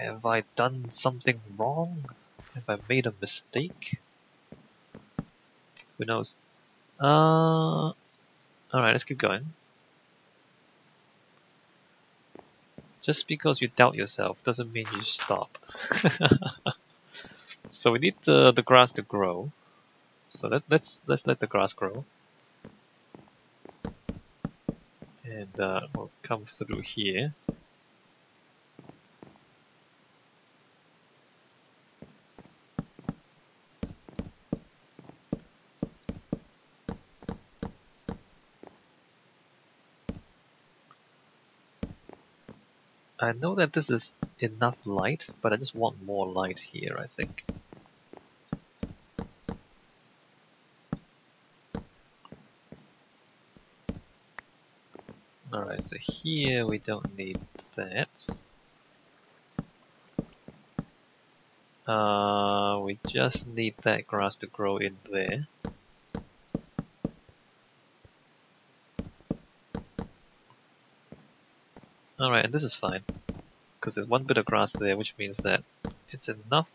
Have I done something wrong? Have I made a mistake? Who knows? Alright, let's keep going. Just because you doubt yourself doesn't mean you stop. So we need the grass to grow. So let's let the grass grow. And we'll come through here. I know that this is enough light, but I just want more light here, I think. Alright, so here we don't need that. We just need that grass to grow in there. Alright, and this is fine, because there's one bit of grass there, which means that it's enough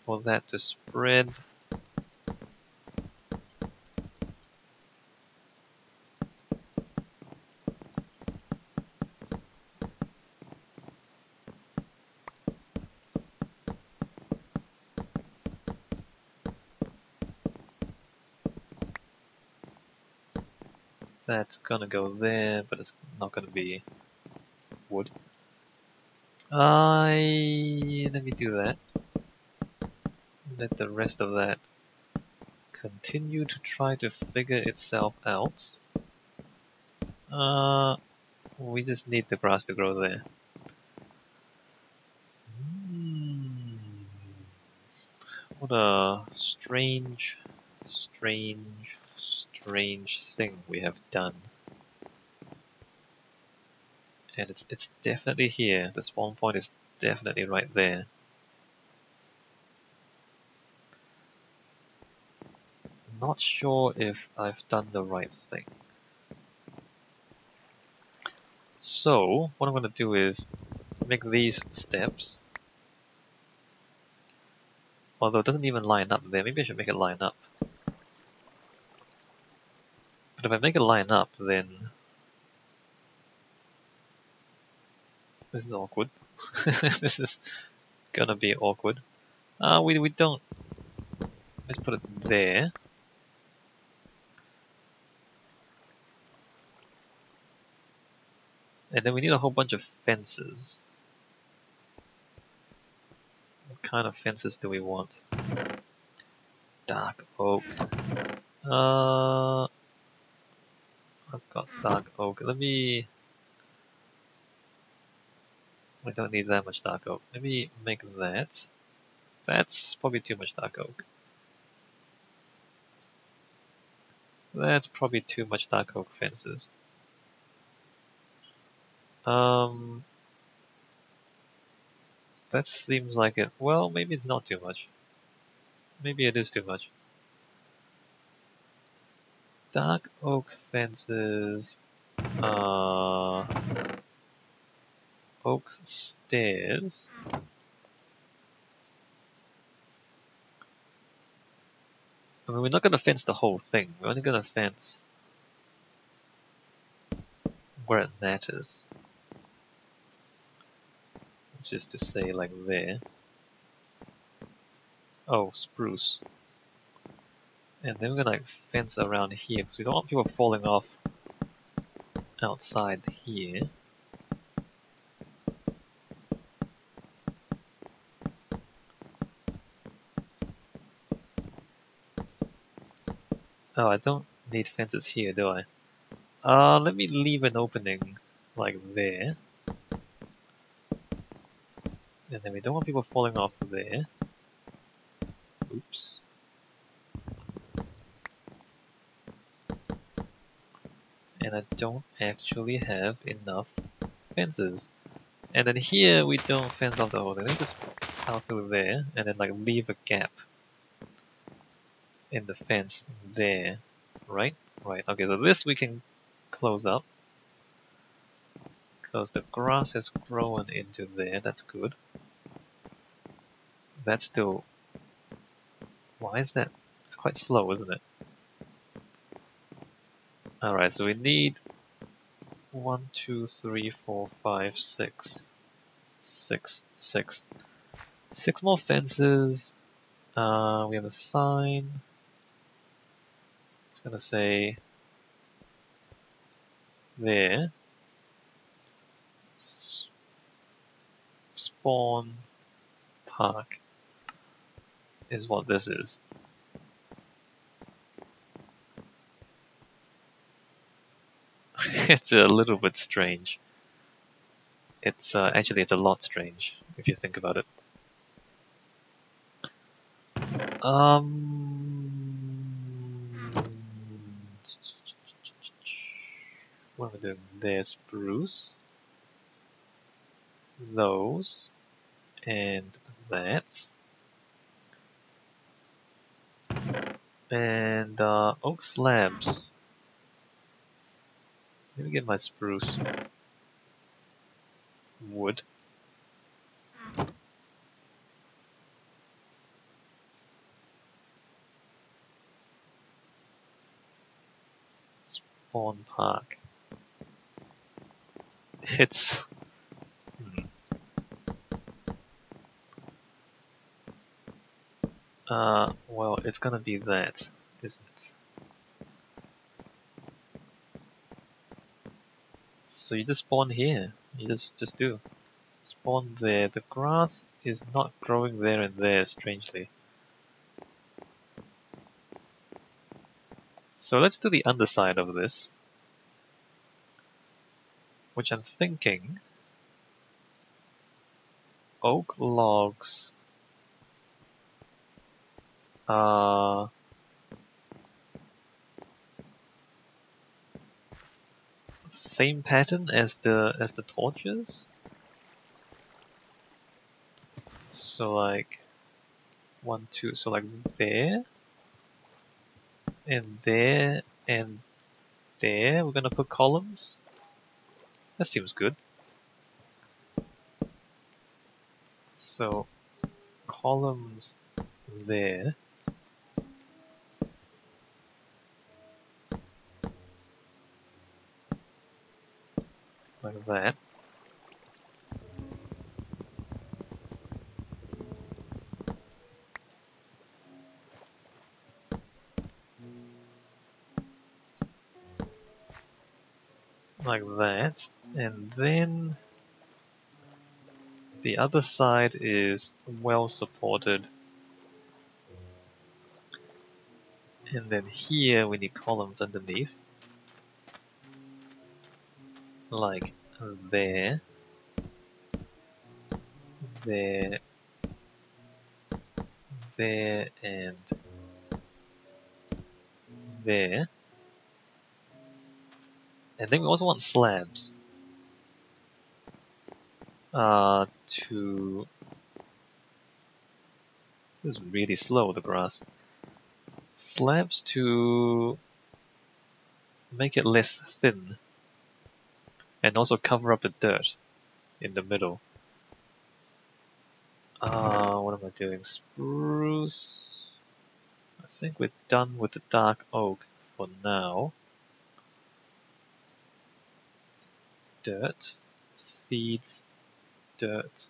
for that to spread. That's gonna go there, but it's not gonna be wood. Let me do that. Let the rest of that continue to try to figure itself out. We just need the grass to grow there. What a strange thing we have done. And it's definitely here. The spawn point is definitely right there. Not sure if I've done the right thing. So, what I'm going to do is make these steps. Although it doesn't even line up there, maybe I should make it line up. But if I make it line up, then this is awkward. This is gonna be awkward. We don't. Let's put it there. And then we need a whole bunch of fences. What kind of fences do we want? Dark oak. I've got dark oak. I don't need that much dark oak. Let me make that. That's probably too much dark oak. That's probably too much dark oak fences. That seems like it. Well, maybe it's not too much. Maybe it is too much. Dark oak fences. Oak stairs. I mean, we're not going to fence the whole thing. We're only going to fence where it matters. Which is to say, like there. Oh, spruce. And then we're going to fence around here, because we don't want people falling off outside here. Oh, I don't need fences here, do I? Let me leave an opening like there. And then we don't want people falling off there. Oops. And I don't actually have enough fences. And then here we don't fence off the whole thing. Let me just out through there and then like leave a gap in the fence there. Right? Right. Okay, so this we can close up. because the grass has grown into there. That's good. That's still... Why is that? It's quite slow, isn't it? Alright, so we need 1, 2, 3, 4, 5, 6. 6 more fences. We have a sign. It's gonna say there. Spawn Park is what this is. It's a little bit strange. It's actually it's a lot strange if you think about it. What am I doing? There's spruce, those, and that, and oak slabs. Let me get my spruce wood. Spawn Park. It's... well, it's gonna be that, isn't it? So you just spawn here. You just do. Spawn there. The grass is not growing there and there, strangely. So let's do the underside of this. Which I'm thinking... Oak logs... same pattern as the torches. So like 1, 2, so like there and there and there we're gonna put columns. That seems good. So columns there. Like that. Like that. And then the other side is well supported. And then here we need columns underneath. Like there. There. There and there. And then we also want slabs. To... This is really slow, the grass. Slabs to make it less thin. And also cover up the dirt in the middle. What am I doing? Spruce. I think we're done with the dark oak for now. Dirt. Seeds. Dirt.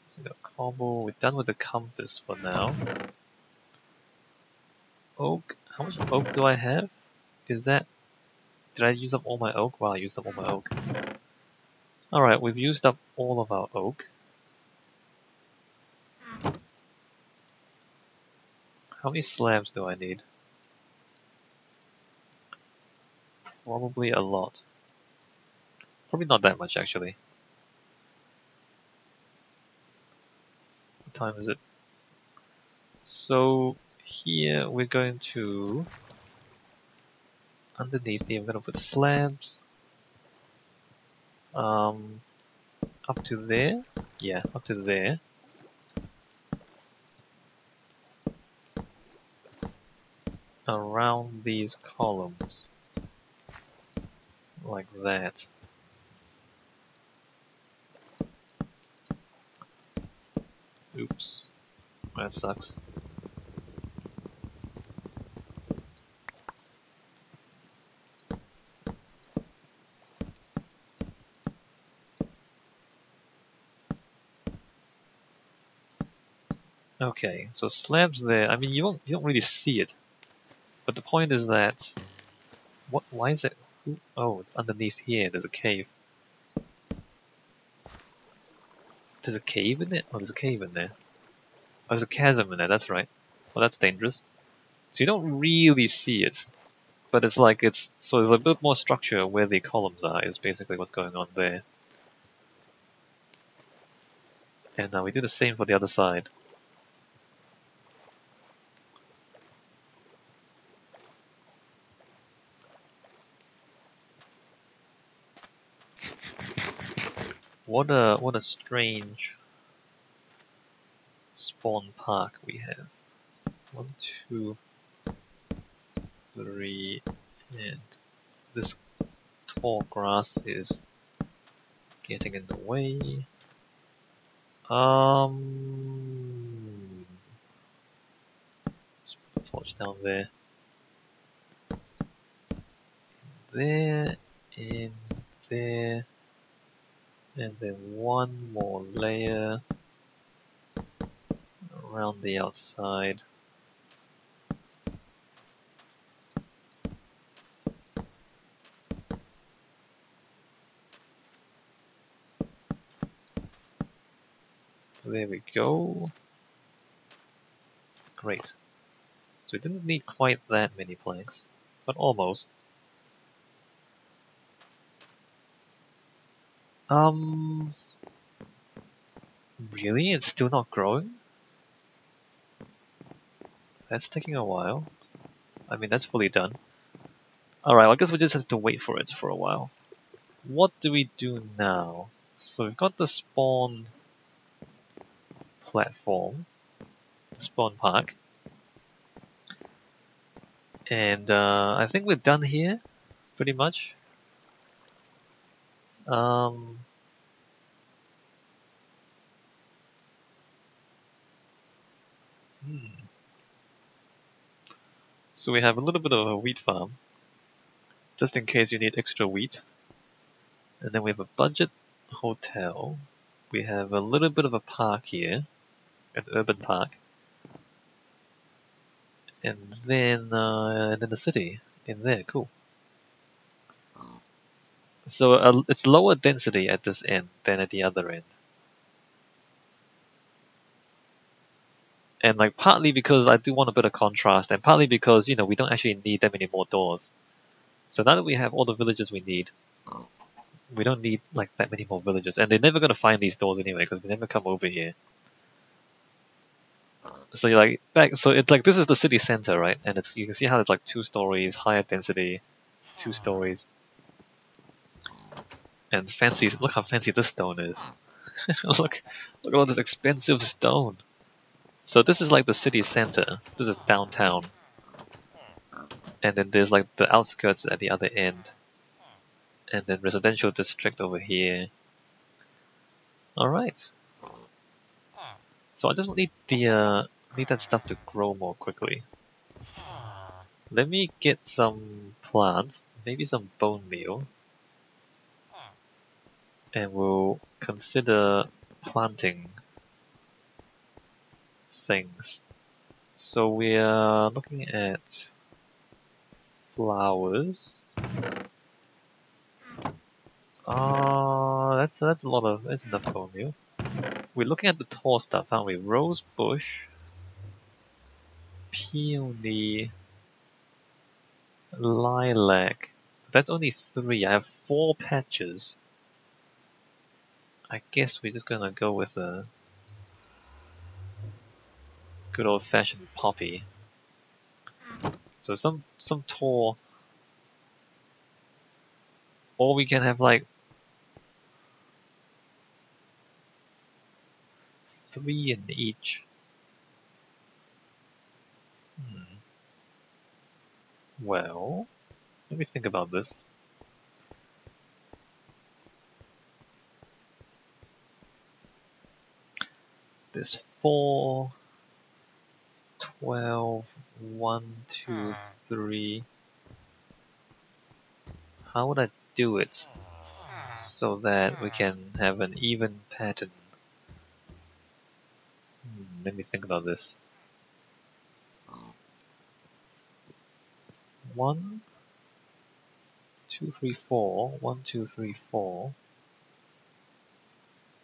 So we got cobble. We're done with the compass for now. Oak. How much oak do I have? Is that... Did I use up all my oak? Wow, I used up all my oak. Alright, we've used up all of our oak. How many slabs do I need? Probably a lot. Probably not that much, actually. What time is it? So, here we're going to... Underneath here, I'm going to put slabs. Up to there? Yeah, up to there. Around these columns. Like that. Oops. That sucks. Okay, so slabs there. I mean, you don't really see it, but the point is that what? Why is it? Oh, it's underneath here. There's a cave. There's a cave in it? Oh, there's a cave in there. Oh, there's a chasm in there. That's right. Well, that's dangerous. So you don't really see it, but it's like it's so there's a bit more structure where the columns are. Is basically what's going on there. And now we do the same for the other side. What a strange spawn park we have. 1, 2, 3, and this tall grass is getting in the way. Just put the torch down there. There, in there, and then one more layer around the outside. There we go. Great. So we didn't need quite that many planks, but almost. Really? It's still not growing? That's taking a while. I mean, that's fully done. Alright, I guess we just have to wait for it for a while. What do we do now? So we've got the spawn platform, the spawn park. And I think we're done here, pretty much. Hmm. So we have a little bit of a wheat farm, just in case you need extra wheat. And then we have a budget hotel. We have a little bit of a park here, an urban park. And then the city in there, cool. So it's lower density at this end than at the other end. And like partly because I do want a bit of contrast, and partly because we don't actually need that many more doors. So now that we have all the villages we need, we don't need like that many more villagers, and they're never gonna find these doors anyway because they never come over here. So you're like back. So it's like this is the city center, right? And you can see how it's like 2 stories, higher density, 2 stories, and fancy. Look how fancy this stone is. look at all this expensive stone. So this is like the city center. This is downtown, and then there's like the outskirts at the other end, and then residential district over here. All right. So I just need need that stuff to grow more quickly. Let me get some plants, maybe some bone meal, and we'll consider planting things. So we are looking at flowers. That's enough bone meal. We're looking at the tall stuff, aren't we? Rose bush, peony, lilac. That's only 3. I have 4 patches. I guess we're just gonna go with a good old-fashioned poppy. So some tall, or we can have like 3 in each. Well, let me think about this. There's 4, 12, 1, 2, 3. How would I do it so that we can have an even pattern? Let me think about this. 1, 2, 3, 4. 1, 2, 3, 4.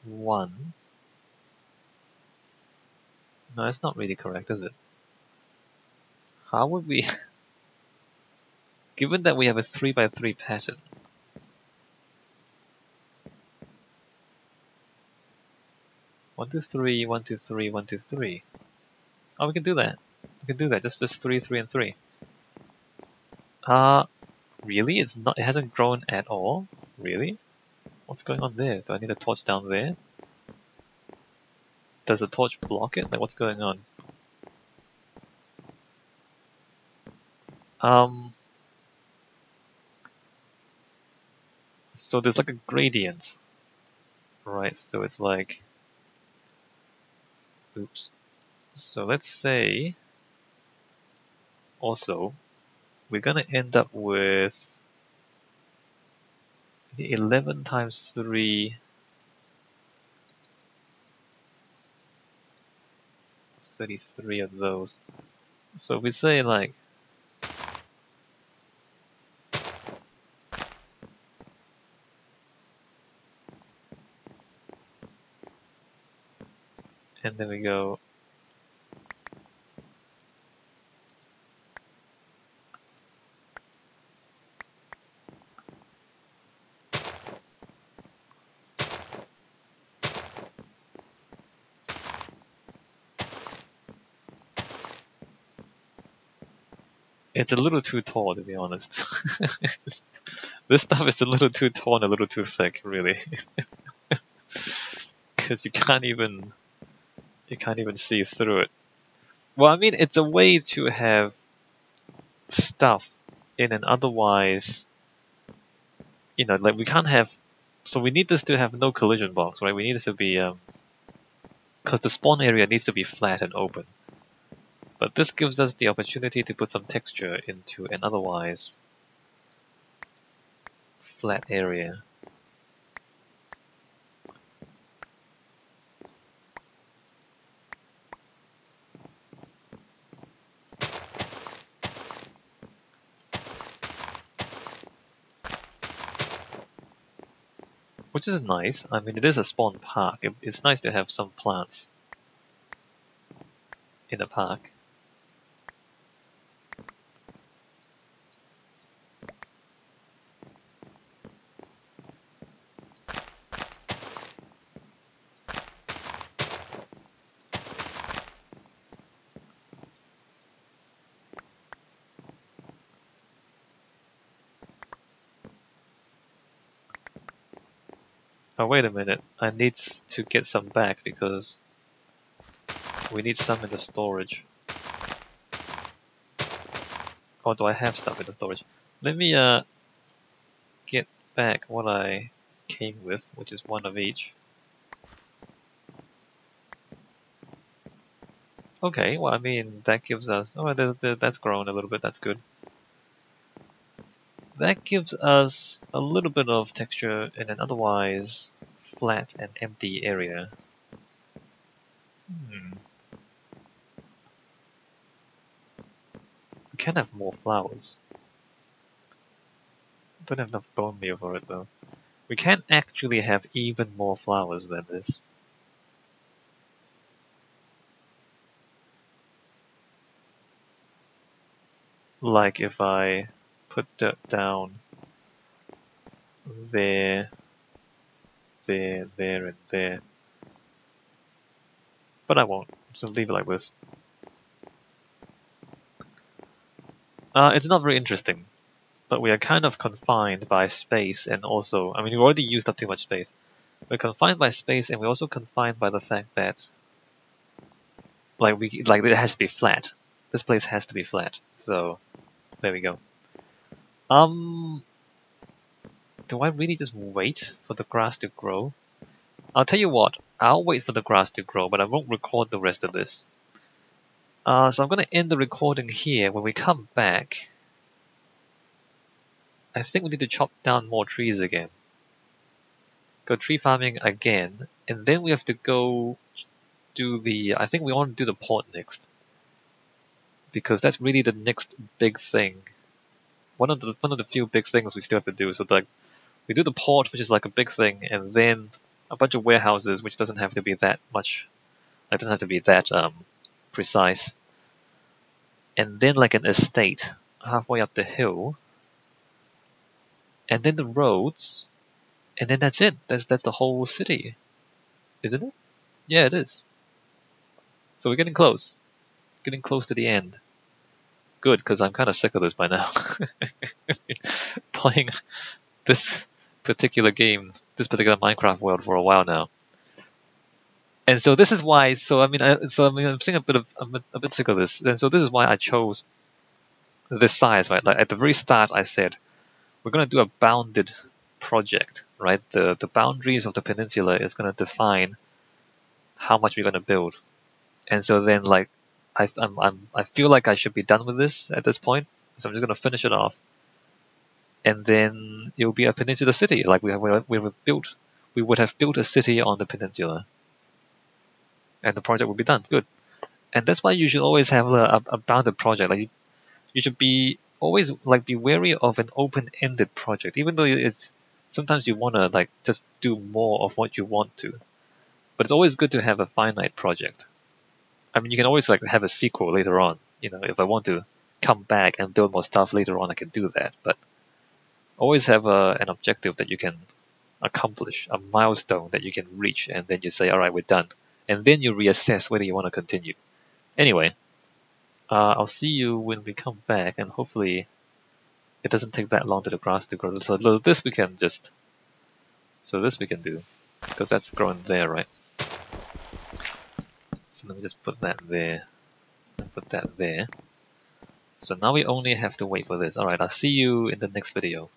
1. No, that's not really correct, is it? How would we... Given that we have a 3 by 3 pattern, 1, 2, 3, 1, 2, 3, 1, 2, 3. Oh, we can do that. We can do that. Just 3, 3, and 3. Really? It's not. It hasn't grown at all. Really? What's going on there? Do I need a torch down there? Does the torch block it? Like, what's going on? So there's like a gradient, right? So it's like, oops. So let's say, also, we're gonna end up with 11 times 3, 33 of those. So if we say like, and then we go, it's a little too tall, to be honest. This stuff is a little too tall and a little too thick, really. Because you can't even see through it. Well, I mean, it's a way to have stuff in an otherwise, like we can't have. So we need this to have no collision box, right? We need this to be, because the spawn area needs to be flat and open. But this gives us the opportunity to put some texture into an otherwise flat area. Which is nice. I mean, it is a spawn park. It's nice to have some plants in a park. Oh, wait a minute. I need to get some back because we need some in the storage. Or do I have stuff in the storage? Let me get back what I came with, which is 1 of each. Okay, well, I mean, that gives us... Oh, that's grown a little bit, that's good. That gives us a little bit of texture in an otherwise flat and empty area. We can have more flowers. Don't have enough bone meal for it though. We can actually have even more flowers than this. Like if I put dirt down there, there, there, and there. But I won't, so leave it like this. It's not very interesting, but we are kind of confined by space and also, I mean, we already used up too much space. We're confined by space and we're also confined by the fact that like it has to be flat. This place has to be flat. So there we go. Do I really just wait for the grass to grow? I'll tell you what, I'll wait for the grass to grow, but I won't record the rest of this. So I'm going to end the recording here. When we come back, I think we need to chop down more trees again. Go tree farming again, and then we have to go do the... I think we want to do the port next. Because that's really the next big thing. One of the few big things we still have to do. So like, we do the port, which is like a big thing, and then a bunch of warehouses, which doesn't have to be that much... It doesn't have to be that precise. And then like an estate halfway up the hill. And then the roads. And then that's it. That's the whole city. Isn't it? Yeah, it is. So we're getting close. Getting close to the end. Good, because I'm kind of sick of this by now. Playing this particular game, this particular Minecraft world for a while now. And so this is why. I'm saying I'm a bit sick of this. And so this is why I chose this size, right? Like at the very start, I said we're going to do a bounded project, right? The boundaries of the peninsula is going to define how much we're going to build. And so then, like, I feel like I should be done with this at this point. So I'm just going to finish it off, and then it'll be a peninsula city. Like we would have built a city on the peninsula, and the project would be done. Good. And that's why you should always have a bounded project. Like you should be always like be wary of an open-ended project, even though sometimes you want to like just do more of what you want to. But it's always good to have a finite project. I mean, you can always like have a sequel later on. You know, if I want to come back and build more stuff later on, I can do that. But always have an objective that you can accomplish, a milestone that you can reach, and then you say, all right, we're done. And then you reassess whether you want to continue. Anyway, I'll see you when we come back, and hopefully it doesn't take that long to the grass to grow. So this we can just... So this we can do, because that's growing there, right? So let me just put that there, and put that there. So now we only have to wait for this. Alright, I'll see you in the next video.